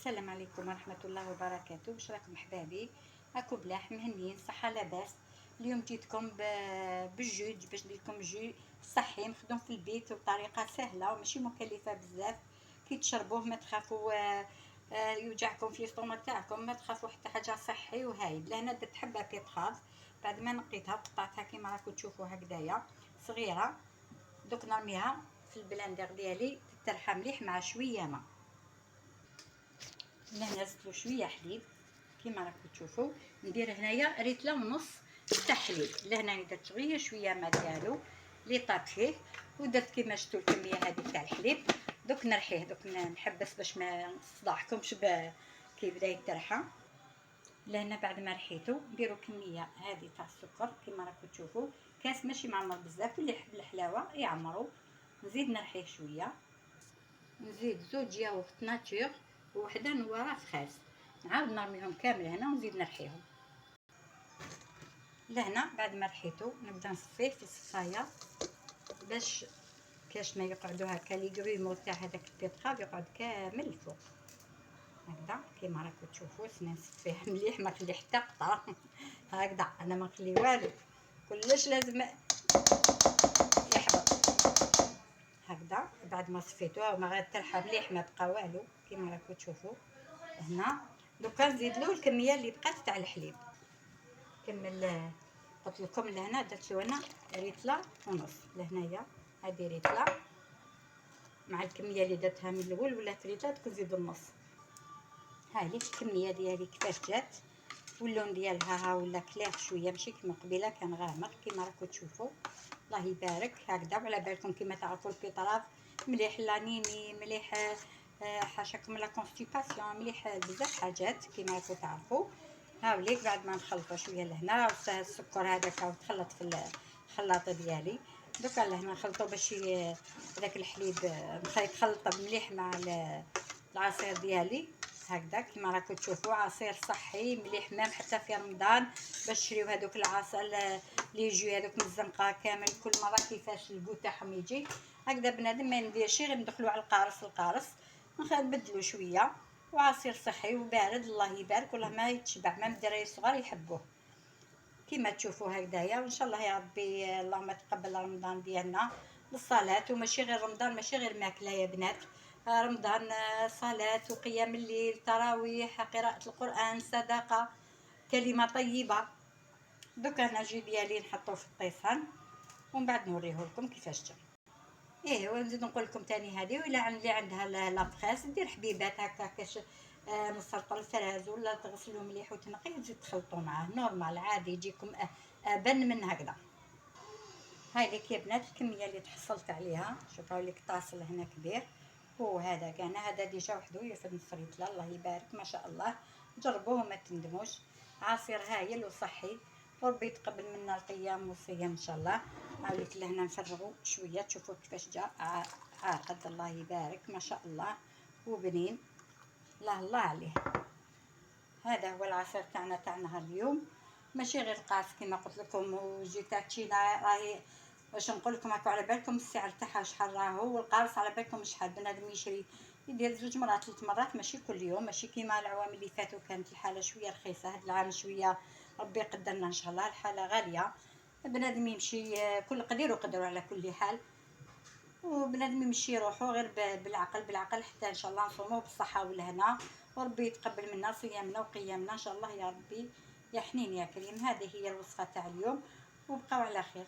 السلام عليكم ورحمة الله وبركاته. واش راكم احبابي؟ راكم بلاح مهنيين صحة لاباس. اليوم جيتكم بالجوج باش ندير لكم جو صحي مخدوم في البيت وبطريقة سهلة وماشي مكلفة بزاف. كي تشربوه ما تخافوا يوجعكم في السطومك تاعكم، ما تخافوا حتى حاجة صحي وهايل. لهنا درت حبة بيتخاف بعد ما نقيتها قطعتها كيما راكم تشوفوا هكذايا صغيرة. دوك نرميها في البلاندير ديالي تترحى مليح مع شوية ماء. لهنا زدتلو شويه حليب كيما راكم تشوفوا. ندير هنايا ريتله ونص تاع حليب. لهنا درت غير شويه ما ديالو لي طاب فيه، ودرت كيما شفتوا الكميه هذه تاع الحليب. دوك نرحيه، دوك نحبس باش ما نصدعكمش كي بدا يترحى. لهنا بعد ما رحيتو نديرو كميه هذه تاع السكر كيما راكم تشوفوا، كاس ماشي معمر بزاف، واللي يحب الحلاوه يعمرو. نزيد نرحيه شويه، نزيد زوج ياغورت ناتور ووحده نواره فخاس، نعاود نرميهم كامل هنا ونزيد نرحيهم. لهنا بعد ما رحيتو نبدا نصفيه في الصفايه باش كاش ما يقعدوا هكا لي غريمو تاع هذاك البيتخاف يقعد كامل الفوق هكذا كيما راكم تشوفوا. نصفيه مليح ما نخلي حتى قطره هكذا، انا ما نخلي والو، كلش لازم يحبط هكذا. بعد ما صفيتوها وما غترحى مليح ما بقى والو كيما راكم تشوفوا هنا. دوكا نزيد له الكميه اللي بقات تاع الحليب. كمل قلت لكم لهنا درت له انا ريتله ونص. لهنايا هذه ريتله مع الكميه اللي درتها من الاول ولات ريتله، تكون زيد النص. هاهي الكميه ديالي كيفاش جات، واللون ديالها ها ولا كلير شويه ماشي كيما قبيله كان غامق كيما راكم تشوفوا. الله يبارك هكذا. وعلى بالكم كيما تعرفوا البيطراف مليح، لانيمي مليح، حاشاكم لا كونستيباسيون مليح بزاف حاجات كيما راكم تعرفوا. هاوليك بعد ما نخلطوا شويه لهنا السكر هذاك هاو تخلط في الخلاطه ديالي. دوكا لهنا نخلطوا باش داك الحليب يتخلط مليح مع العصير ديالي هكذا كيما راكم تشوفوا. عصير صحي مليح مام حتى في رمضان باش تشريو هذوك العصير لي يجيو هذوك من الزنقه كامل كل مره كيفاش الكو تاعهم يجي هكذا. بنادم ما نديرش غير ندخلوا على القارص نبدلوا شويه، وعصير صحي وبارد الله يبارك والله ما يتشبع، ما الدراري الصغار يحبوه كيما تشوفوا هكذايا. وان شاء الله يا ربي اللهم تقبل رمضان ديالنا بالصلاه، وماشي غير رمضان ماشي غير ماكله يا بنات. رمضان صلاه وقيام الليل تراويح قراءه القران صدقه كلمه طيبه. دوكا انا جي ديالي نحطوه في الطيسان ومن بعد نوريه لكم كيفاش جا. ايه ونزيد نقول لكم تاني هذه، ولا اللي عندها لافخاس دير حبيبات هكا كاش نسلطوا الفراز ولا تغسلوه مليح وتنقيه وتزيد تخلطوا معاه نورمال عادي يجيكم ابن من هكذا. هاي لك يا بنات الكميه اللي تحصلت عليها. شوفوا لك طاسل هنا كبير، هو هذا كان هذا ديجا وحده يفد نصريت له الله يبارك ما شاء الله. جربوه وما تندموش، عصير هايل وصحي وربي يتقبل منا القيام والصيام ان شاء الله. هاوليك لهنا نفرغوا شويه تشوفوا كيفاش جا عاقد الله يبارك ما شاء الله وبنين الله الله عليه. هذا هو العصير تاع نهار اليوم، ماشي غير قاص كما قلت لكم وجيتاتشينا راهي واش نقول لكم هكا على بالكم السعر تاعها شحال راهو، والقارص على بالكم شحال. بنادم يشري يدير 2 مرات 3 مرات ماشي كل يوم، ماشي كيما العوام اللي فاتوا كانت الحاله شويه رخيصه. هذا العام شويه ربي يقدرنا ان شاء الله الحاله غاليه. بنادم يمشي كل قدير وقدر على كل حال، وبنادم يمشي روحو غير بالعقل حتى ان شاء الله نصومو بالصحه والهنا وربي يتقبل منا صيامنا وقيامنا ان شاء الله يا ربي يا حنين يا كريم. هذه هي الوصفه تاع اليوم وبقاو على خير.